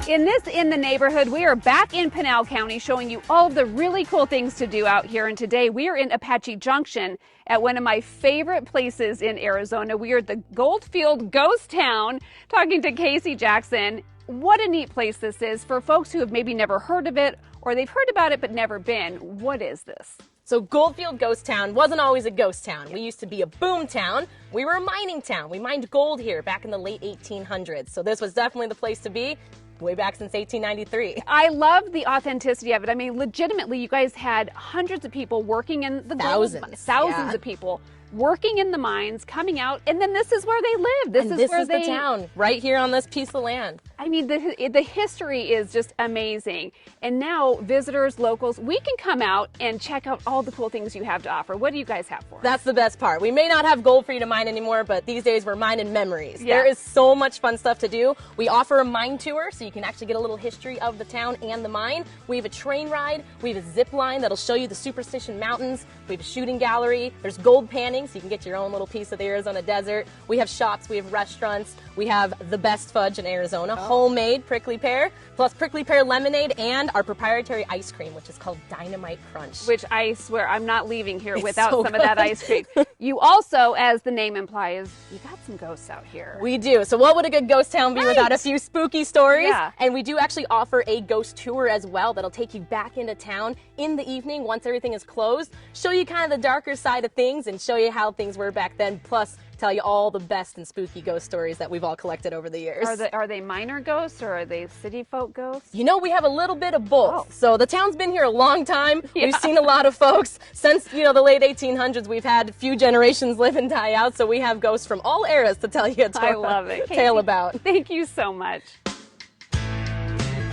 In this In the Neighborhood, we are back in Pinal County showing you all of the really cool things to do out here. And today we are in Apache Junction at one of my favorite places in Arizona. We are at the Goldfield Ghost Town talking to Casey Jackson. What a neat place this is for folks who have maybe never heard of it or they've heard about it but never been. What is this? So Goldfield Ghost Town wasn't always a ghost town. We used to be a boom town. We were a mining town. We mined gold here back in the late 1800s. So this was definitely the place to be. Way back since 1893. I love the authenticity of it. I mean, legitimately, you guys had hundreds of people working in the thousands of people working in the mines, coming out, and then this is where they live. This is the town, right here on this piece of land. I mean, the history is just amazing. And now visitors, locals, we can come out and check out all the cool things you have to offer. What do you guys have for us? That's the best part. We may not have gold for you to mine anymore, but these days we're mining memories. Yeah. There is so much fun stuff to do. We offer a mine tour, so you can actually get a little history of the town and the mine. We have a train ride. We have a zip line that'll show you the Superstition Mountains. We have a shooting gallery. There's gold panning, so you can get your own little piece of the Arizona desert. We have shops. We have restaurants. We have the best fudge in Arizona, homemade prickly pear, plus prickly pear lemonade, and our proprietary ice cream, which is called Dynamite Crunch. Which I swear I'm not leaving here without so some of that ice cream. You also, as the name implies, you got some ghosts out here. We do. So what would a good ghost town be without a few spooky stories? Yeah. And we do actually offer a ghost tour as well that'll take you back into town in the evening once everything is closed, show you kind of the darker side of things and show you how things were back then, plus tell you all the best and spooky ghost stories that we've all collected over the years. Are they minor ghosts or are they city folk ghosts? You know, we have a little bit of both. So the town's been here a long time. Yeah. We've seen a lot of folks. Since, the late 1800s, we've had a few generations live and die out, so we have ghosts from all eras to tell you a tale about. Thank you so much.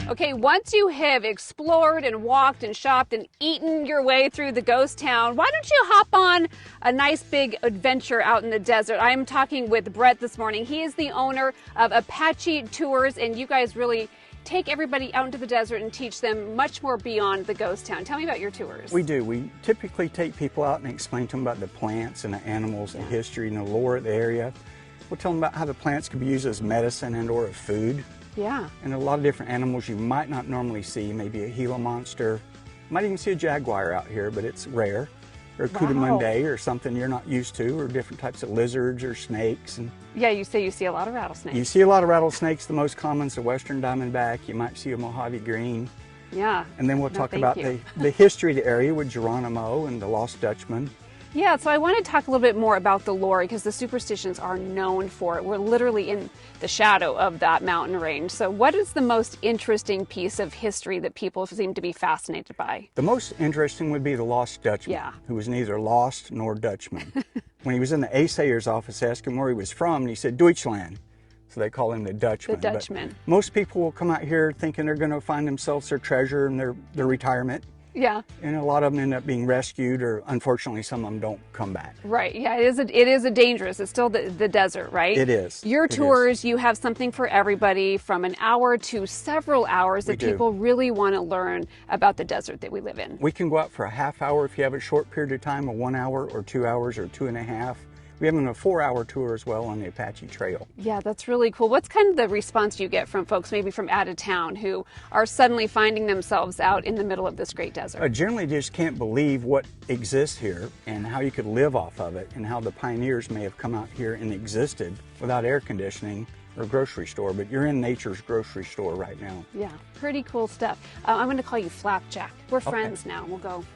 Okay, once you have explored and walked and shopped and eaten your way through the ghost town, why don't you hop on a nice big adventure out in the desert? I'm talking with Brett this morning. He is the owner of Apache Tours, and you guys really take everybody out into the desert and teach them much more beyond the ghost town. Tell me about your tours. We do. We typically take people out and explain to them about the plants and the animals, the history and the lore of the area. We'll tell them about how the plants can be used as medicine and or food. Yeah. And a lot of different animals you might not normally see, maybe a Gila monster. You might even see a jaguar out here, but it's rare. Or a Cudamunday or something you're not used to, or different types of lizards or snakes. And yeah, you say you see a lot of rattlesnakes. you see a lot of rattlesnakes. The most common is the western diamondback. You might see a Mojave green. Yeah. And then we'll talk about the history of the area with Geronimo and the Lost Dutchman. Yeah, so I want to talk a little bit more about the lore because the superstitions are known for it. We're literally in the shadow of that mountain range. So what is the most interesting piece of history that people seem to be fascinated by? The most interesting would be the Lost Dutchman, who was neither lost nor Dutchman. When he was in the Assayer's office, asked him where he was from, and he said Deutschland. So they call him the Dutchman. The Dutchman. But most people will come out here thinking they're going to find themselves their treasure and their retirement. Yeah. And a lot of them end up being rescued, or unfortunately some of them don't come back. Right. Yeah, it is a dangerous. It's still the desert, right? It is. Your tours, you have something for everybody from an hour to several hours that people really want to learn about the desert that we live in. We can go out for a half hour if you have a short period of time, a 1 hour or 2 hours or 2.5. We have a 4-hour tour as well on the Apache Trail. Yeah, that's really cool. What's kind of the response you get from folks maybe from out of town who are suddenly finding themselves out in the middle of this great desert? Generally just can't believe what exists here and how you could live off of it, and how the pioneers may have come out here and existed without air conditioning or grocery store, but you're in nature's grocery store right now. Yeah, pretty cool stuff. I'm going to call you Flapjack. We're friends now.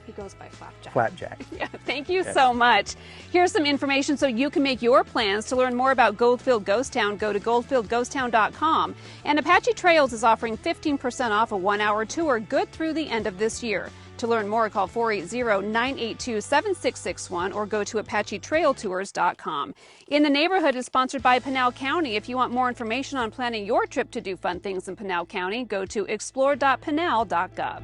He goes by Flapjack. Flapjack. Yeah, thank you so much. Here's some information so you can make your plans. To learn more about Goldfield Ghost Town, go to goldfieldghosttown.com. And Apache Trails is offering 15% off a 1-hour tour good through the end of this year. To learn more, call 480-982-7661 or go to apachetrailtours.com. In the Neighborhood is sponsored by Pinal County. If you want more information on planning your trip to do fun things in Pinal County, go to explore.pinal.gov.